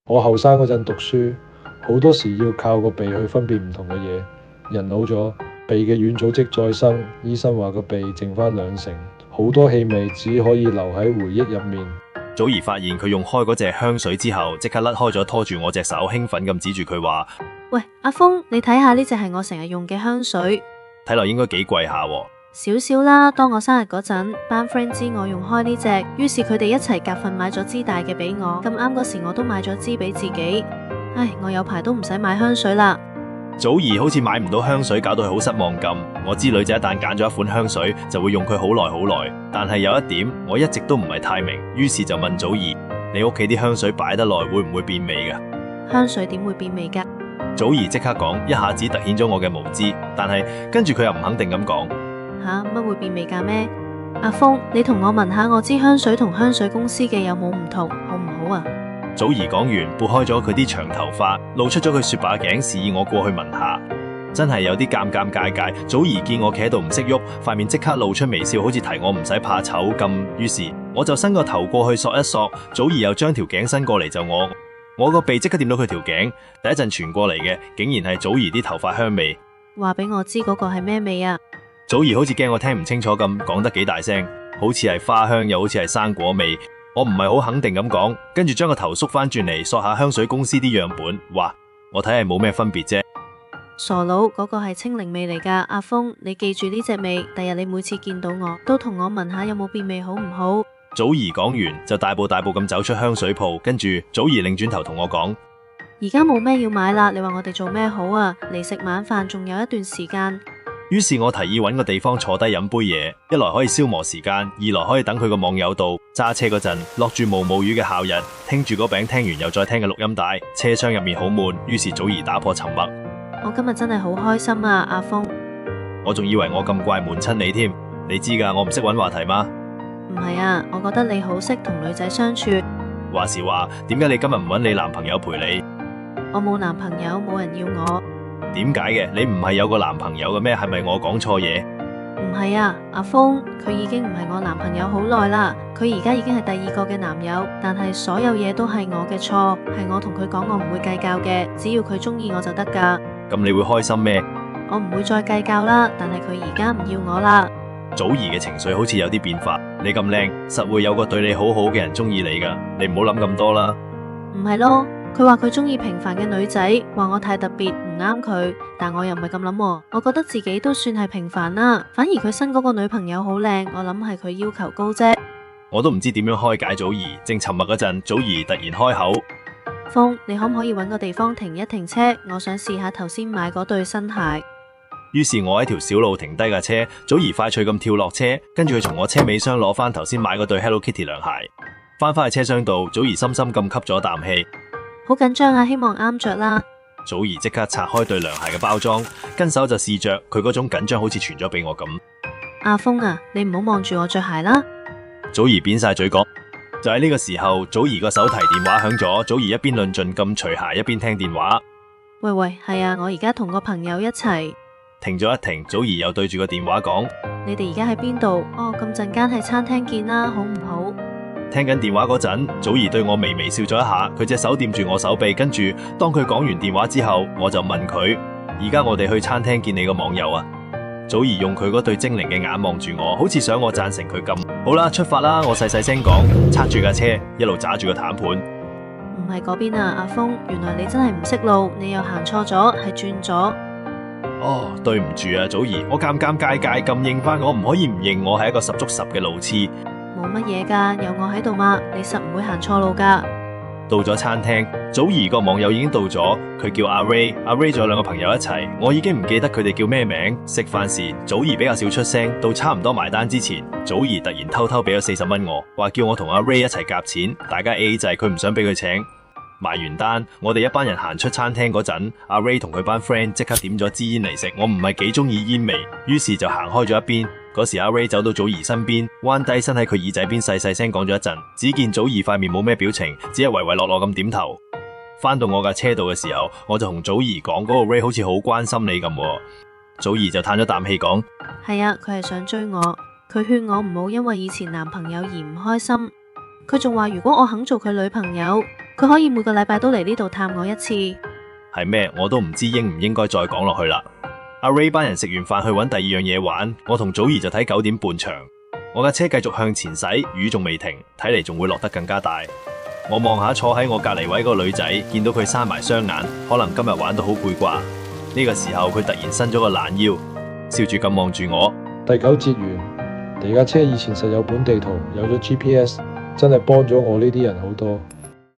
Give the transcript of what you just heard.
我後生嗰陣讀書，好多時要靠個鼻去分辨唔同嘅嘢。人老咗，鼻嘅軟組織再生，醫生話個鼻剩翻2成，好多氣味只可以留喺回憶入面。祖兒發現佢用開嗰隻香水之後，即刻甩開咗，拖住我隻手，興奮咁指住佢話：喂，阿峰，你睇下呢隻係我成日用嘅香水，睇落應該幾貴下喎。少少啦。當我生日嗰陣，班 friend 知我用開呢隻，於是佢哋一齊夾份買咗支大嘅俾我。咁啱嗰時我都買咗支俾自己。唉，我有排都唔使買香水啦。祖兒好似買唔到香水，搞到佢好失望咁。我知女仔一旦揀咗一款香水，就會用佢好耐好耐。但係有一點，我一直都唔係太明，於是就問祖兒：你屋企啲香水擺得耐會唔會變味㗎？香水點會變味㗎？祖兒即刻講，一下子突顯咗我嘅無知。但係跟住佢又唔肯定咁講。乜會變味㗎咩？阿峰，你同我聞下我支香水同香水公司嘅有冇唔同，好唔好啊？祖兒講完，撥開咗佢啲長頭髮，露出咗佢雪白頸，示意我過去聞下。真係有啲尷尬。祖兒見我企喺度唔識喐，塊面即刻露出微笑，好似提我唔使怕醜咁。於是我就伸個頭過去索一索，祖兒又將條頸伸過嚟就我個鼻即刻掂到佢條頸。第一陣傳過嚟嘅，竟然係祖兒啲頭髮香味。話俾我知嗰個係咩味啊？祖兒好似驚我聽唔清楚咁，講得幾大聲，好似係花香，又好似係生果味。我唔係好肯定咁講，跟住將個頭縮翻轉嚟，索下香水公司啲樣本，話我睇係冇咩分別啫。傻佬，嗰個係清靈味嚟噶。阿峰，你記住呢隻味，第日你每次見到我都同我聞下有冇變味好唔好？祖兒講完就大步咁走出香水鋪，跟住祖兒擰轉頭同我講：而家冇咩要買啦，你話我哋做咩好啊？離食晚飯仲有一段時間。於是我提議揾個地方坐低飲杯嘢，一來可以消磨時間，二來可以等佢個網友到揸車嗰陣落住毛毛雨嘅夏日，聽住個餅聽完又再聽嘅錄音帶，車廂入面好悶。於是祖兒打破沉默：我今日真係好開心啊，阿峰。我仲以為我咁怪悶親你添，你知噶，我唔識揾話題嗎？唔係啊，我覺得你好識同女仔相處。話時話，點解你今日唔揾你男朋友陪你？我冇男朋友，冇人要我。點解嘅？你唔係有個男朋友嘅咩？係咪我講錯嘢？唔係啊，阿峰，佢已經唔係我男朋友好耐啦，佢而家已經係第2個嘅男友，但係所有嘢都係我嘅錯，係我同佢講我唔會計較嘅，只要佢中意我就得噶。咁你會開心咩？我唔會再計較啦，但係佢而家唔要我啦。祖兒嘅情緒好似有啲變化，你咁靚，實會有個對你好好嘅人中意你噶，你唔好諗咁多啦。唔係咯。佢話佢中意平凡嘅女仔，話我太特別唔啱佢，但我又唔係咁諗喎，我覺得自己都算係平凡啦。反而佢新嗰個女朋友好靚，我諗係佢要求高啫。我都唔知點樣開解祖兒，正沉默嗰陣，祖兒突然開口：峰，你可唔可以揾個地方停一停車？我想試下頭先買嗰對新鞋。於是我喺條小路停低架車，祖兒快脆咁跳落車，跟住佢從我車尾箱攞翻頭先買嗰對 Hello Kitty 涼鞋，翻返去車廂度，祖兒深深咁吸咗啖氣。好緊張啊，希望啱着啦。祖兒即刻拆開對涼鞋嘅包裝，跟手就試着，佢嗰種緊張好似傳咗俾我咁。阿峰啊，你唔好望住我着鞋啦。祖兒扁晒嘴講。就喺呢個時候，祖兒個手提電話響咗，祖兒一邊論盡咁除鞋，一邊聽電話。喂，係啊，我而家同個朋友一齊。停咗一停，祖兒又對住個電話講：你哋而家喺邊度？咁陣間喺餐廳見啦，好唔好？聽緊電話嗰陣，祖兒對我微微笑咗一下，佢隻手掂住我手臂，跟住當佢講完電話之後，我就問佢：而家我哋去餐廳見你個網友啊？祖兒用佢嗰對精靈嘅眼望住我，好似想我贊成佢咁。好啦，出發啦！我細聲講，揸住架車，一路揸住個軚盤。唔係嗰邊啊，阿峰，原來你真係唔識路，你又行錯咗，係轉咗。對唔住啊，祖兒，我尷尬咁認翻，我唔可以唔認我係一個十足十嘅路痴。冇乜嘢噶，有我喺度嘛，你實唔會行錯路噶。到咗餐廳，祖兒個網友已經到咗，佢叫阿 Ray， 阿 Ray 仲有2個朋友一齊，我已經唔記得佢哋叫咩名。食飯時，祖兒比較少出聲，到差唔多埋單之前，祖兒突然偷偷俾咗40蚊我，話叫我同阿 Ray 一齊夾錢，大家 AA 制，佢唔想俾佢請。埋完單，我哋一班人行出餐廳嗰陣，阿 Ray 同佢班 friend 即刻點咗支煙嚟食，我唔係幾中意煙味，於是就行開咗一邊。嗰時阿 Ray 走到祖兒身邊，彎低身喺佢耳仔邊細聲講咗一陣，只見祖兒塊面冇咩表情，只係唯唯諾諾咁點頭。翻到我架車度嘅時候，我就同祖兒講，嗰個 Ray 好似好關心你咁。祖兒就嘆咗啖氣講：係啊，佢係想追我，佢勸我唔好因為以前男朋友而唔開心。佢仲話如果我肯做佢女朋友，佢可以每個禮拜都嚟呢度探我一次。係咩？我都唔知應唔應該再講落去啦。阿 Ray 班人食完飯去揾第二樣嘢玩，我同祖兒就睇9點半場。我架車繼續向前駛，雨仲未停，睇嚟仲會落得更加大。我望下坐喺我隔離位嗰個女仔，見到佢閂埋雙眼，可能今日玩到好攰啩。呢個時候佢突然伸咗個懶腰，笑住咁望住我。第9節完，你架車以前實有本地圖，有咗 GPS，真係幫咗我呢啲人好多。